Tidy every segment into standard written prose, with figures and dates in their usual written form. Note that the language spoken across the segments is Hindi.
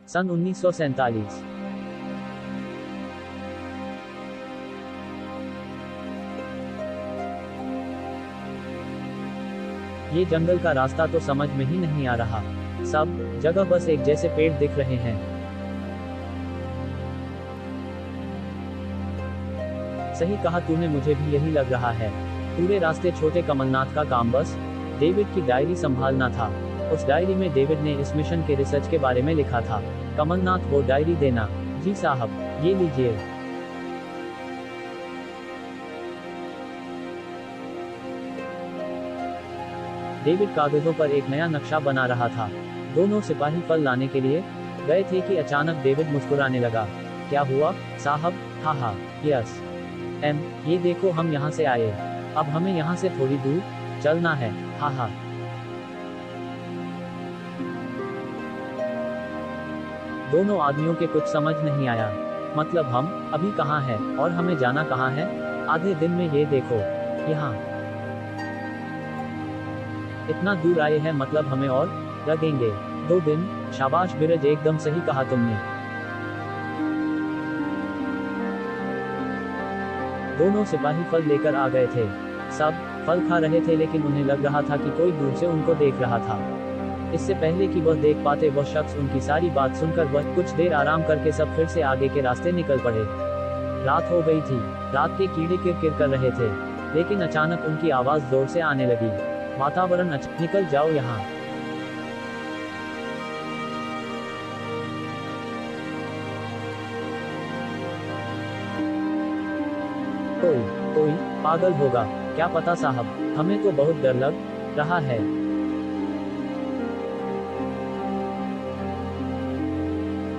सन 1947। ये जंगल का रास्ता तो समझ में ही नहीं आ रहा। सब जगह बस एक जैसे पेड़ दिख रहे हैं। सही कहा तूने, मुझे भी यही लग रहा है। पूरे रास्ते छोटे कमलनाथ का काम बस डेविड की डायरी संभालना था। उस डायरी में डेविड ने इस मिशन के रिसर्च के बारे में लिखा था। कमलनाथ वो डायरी देना। जी साहब, ये लीजिए। डेविड कागजों पर एक नया नक्शा बना रहा था। दोनों सिपाही फल लाने के लिए गए थे कि अचानक डेविड मुस्कुराने लगा। क्या हुआ साहब? हा, यस ये देखो, हम यहाँ से आए। अब हमें यहाँ से थोड़ी दूर चलना है। हा। दोनों आदमियों के कुछ समझ नहीं आया। मतलब हम अभी कहाँ हैं और हमें जाना कहाँ है? आधे दिन में ये देखो, यहाँ इतना दूर आए हैं, मतलब हमें और लगेंगे 2 दिन। शाबाश बीरज, एकदम सही कहा तुमने। दोनों सिपाही फल लेकर आ गए थे। सब फल खा रहे थे, लेकिन उन्हें लग रहा था कि कोई दूर से उनको देख रहा था। इससे पहले कि वह देख पाते, वह शख्स उनकी सारी बात सुनकर वह कुछ देर आराम करके सब फिर से आगे के रास्ते निकल पड़े। रात हो गई थी। रात के कीड़े किरकिर कर रहे थे, लेकिन अचानक उनकी आवाज जोर से आने लगी। वातावरण निकल जाओ यहाँ। कोई पागल होगा, क्या पता साहब, हमें तो बहुत डर लग रहा है।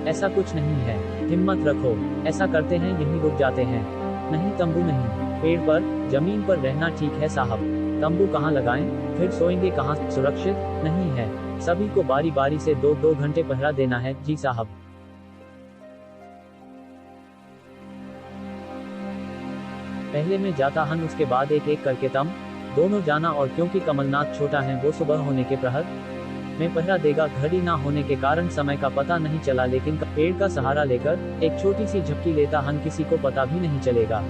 ऐसा कुछ नहीं है, हिम्मत रखो। ऐसा करते हैं, यहीं रुक जाते हैं। नहीं तंबू नहीं, पेड़ पर जमीन पर रहना ठीक है साहब। तंबू कहाँ लगाएं? फिर सोएंगे कहाँ? सुरक्षित नहीं है। सभी को बारी बारी से 2-2 घंटे पहरा देना है। जी साहब। पहले में जाता हन, उसके बाद एक एक करके तम दोनों जाना। और क्योंकि कमलनाथ छोटा है, वो सुबह होने के प्रहर में पहरा देगा। घड़ी ना होने के कारण समय का पता नहीं चला, लेकिन पेड़ का सहारा लेकर एक छोटी सी झपकी लेता हन, किसी को पता भी नहीं चलेगा।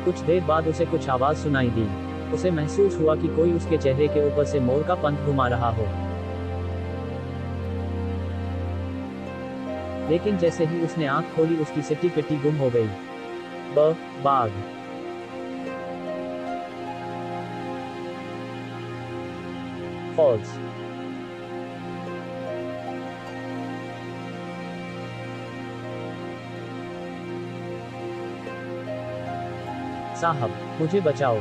कुछ देर बाद उसे कुछ आवाज सुनाई दी। उसे महसूस हुआ कि कोई उसके चेहरे के ऊपर से मोर का पंख घुमा रहा हो। लेकिन जैसे ही उसने आंख खोली, उसकी सिट्टी पिट्टी गुम हो गई। बाघ। फॉल्स। साहब, मुझे बचाओ।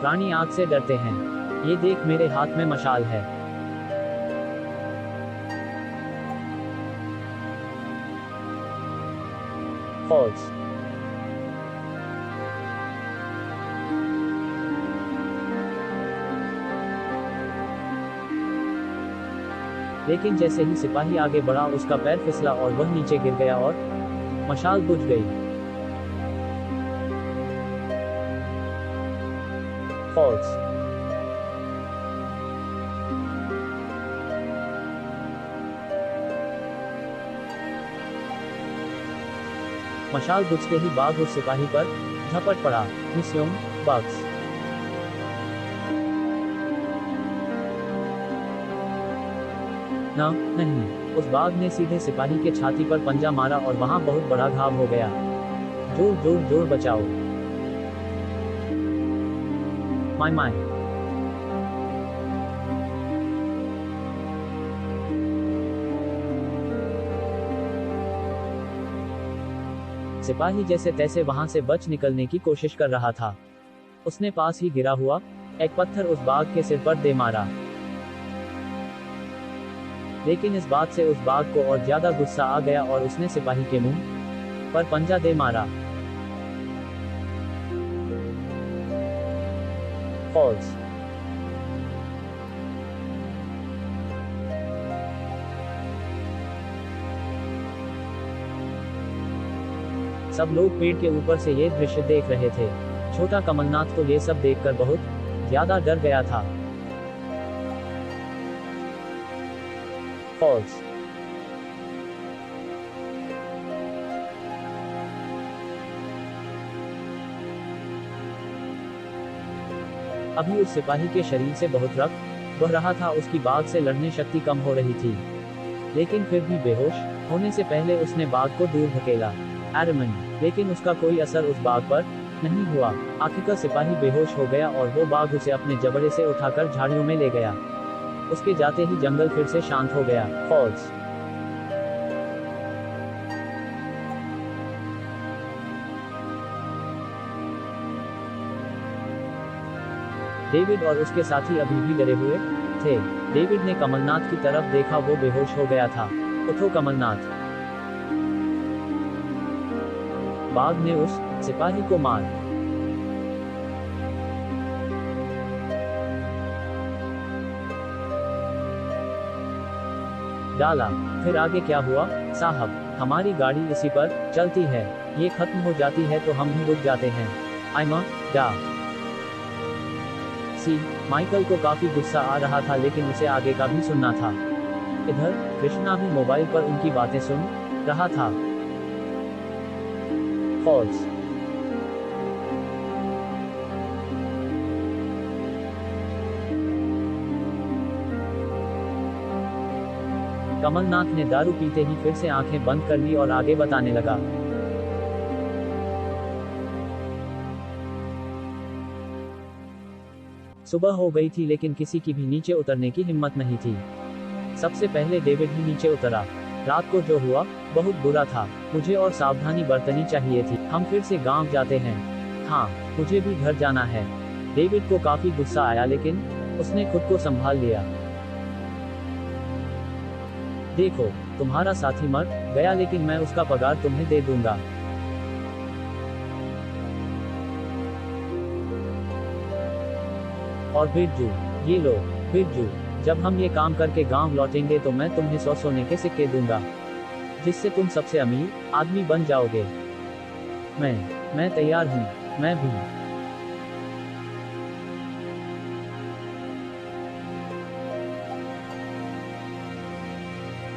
प्राणी आग से डरते हैं। ये देख, मेरे हाथ में मशाल है। फॉल्स। लेकिन जैसे ही सिपाही आगे बढ़ा, उसका पैर फिसला और वह नीचे गिर गया और मशाल बुझ गई। फॉल्स। मशाल बुझते ही बाघ उस सिपाही पर झपट पड़ा। मिस्यूम बग्स। नहीं, उस बाघ ने सीधे सिपाही के छाती पर पंजा मारा और वहां बहुत बड़ा घाव हो गया। जोर बचाओ। माय। सिपाही जैसे तैसे वहां से बच निकलने की कोशिश कर रहा था। उसने पास ही गिरा हुआ एक पत्थर उस बाघ के सिर पर दे मारा। लेकिन इस बात से उस बाघ को और ज्यादा गुस्सा आ गया और उसने सिपाही के मुंह पर पंजा दे मारा। फॉल्स। सब लोग पेड़ के ऊपर से ये दृश्य देख रहे थे। छोटा कमलनाथ तो ये सब देखकर बहुत ज्यादा डर गया था। फॉल्स। अभी उस सिपाही के शरीर से बहुत रक्त बह रहा था, उसकी बाघ से लड़ने शक्ति कम हो रही थी, लेकिन फिर भी बेहोश होने से पहले उसने बाघ को दूर धकेला। एरमन, लेकिन उसका कोई असर उस बाघ पर नहीं हुआ। आखिरकार सिपाही बेहोश हो गया और वो बाघ उसे अपने जबड़े से उठाकर झाड़ियों में ले गया। उसके जाते ही जंगल फिर से शांत हो गया। फॉल्स। डेविड और उसके साथी अभी भी डरे हुए थे। डेविड ने कमलनाथ की तरफ देखा, वो बेहोश हो गया था। उठो कमलनाथ। बाघ ने उस सिपाही को मार डाला। फिर आगे क्या हुआ साहब? हमारी गाड़ी इसी पर चलती है, ये खत्म हो जाती है तो हम भी रुक जाते हैं। आइमा डा सी। माइकल को काफी गुस्सा आ रहा था, लेकिन उसे आगे का भी सुनना था। इधर कृष्णा भी मोबाइल पर उनकी बातें सुन रहा था। फॉल्स। कमलनाथ ने दारू पीते ही फिर से आंखें बंद कर ली और आगे बताने लगा। सुबह हो गई थी, लेकिन किसी की भी नीचे उतरने की हिम्मत नहीं थी। सबसे पहले डेविड ही नीचे उतरा। रात को जो हुआ बहुत बुरा था, मुझे और सावधानी बरतनी चाहिए थी। हम फिर से गांव जाते हैं। हाँ, मुझे भी घर जाना है। डेविड को काफी गुस्सा आया, लेकिन उसने खुद को संभाल लिया। देखो, तुम्हारा साथी मर गया, लेकिन मैं उसका पगार तुम्हें दे दूंगा। और बिरजू, ये लो बिरजू, जब हम ये काम करके गांव लौटेंगे तो मैं तुम्हें 100 सोने के सिक्के दूंगा, जिससे तुम सबसे अमीर आदमी बन जाओगे। मैं तैयार हूँ। मैं भी।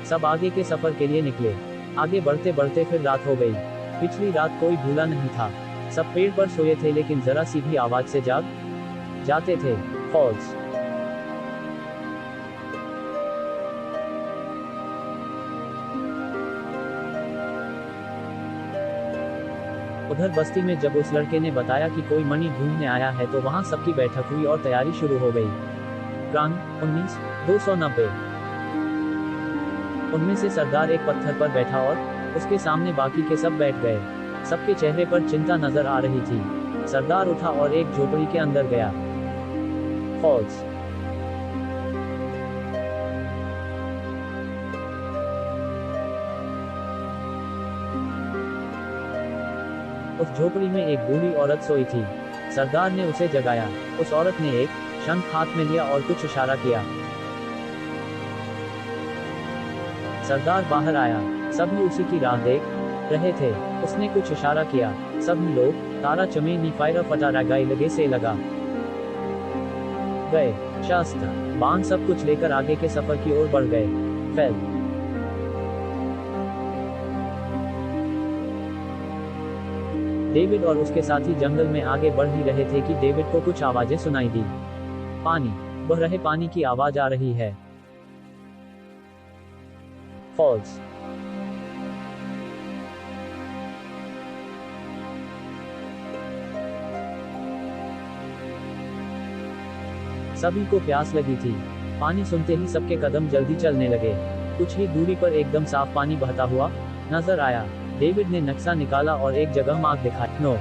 सब आगे के सफर के लिए निकले। आगे बढ़ते बढ़ते फिर रात हो गई। पिछली रात कोई भूला नहीं था। सब पेड़ पर सोए थे, लेकिन जरा सी भी आवाज से जाग जाते थे। फॉल्स। उधर बस्ती में जब उस लड़के ने बताया कि कोई मणि ढूंढने आया है, तो वहां सबकी बैठक हुई और तैयारी शुरू हो गई। प्रांग 19/290। उनमें से सरदार एक पत्थर पर बैठा और उसके सामने बाकी के सब बैठ गए। सबके चेहरे पर चिंता नजर आ रही थी। सरदार उठा और एक झोपड़ी के अंदर गया। फॉल्स। उस झोपड़ी में एक बूढ़ी औरत सोई थी। सरदार ने उसे जगाया। उस औरत ने एक शंख हाथ में लिया और कुछ इशारा किया। सरदार बाहर आया। सभी उसी की राह देख रहे थे। उसने कुछ इशारा किया। सभी लोग तारा चमेली फायरा फटारा गाय लगे से लगा गए। शास्त्र बाण सब कुछ लेकर आगे के सफर की ओर बढ़ गए। फैल। डेविड और उसके साथी जंगल में आगे बढ़ ही रहे थे कि डेविड को कुछ आवाजें सुनाई दी। पानी, बह रहे पानी की आवाज आ रही है। फॉल्स। सभी को प्यास लगी थी। पानी सुनते ही सबके कदम जल्दी चलने लगे। कुछ ही दूरी पर एकदम साफ पानी बहता हुआ नजर आया। डेविड ने नक्शा निकाला और एक जगह मार्क दिखाई। नो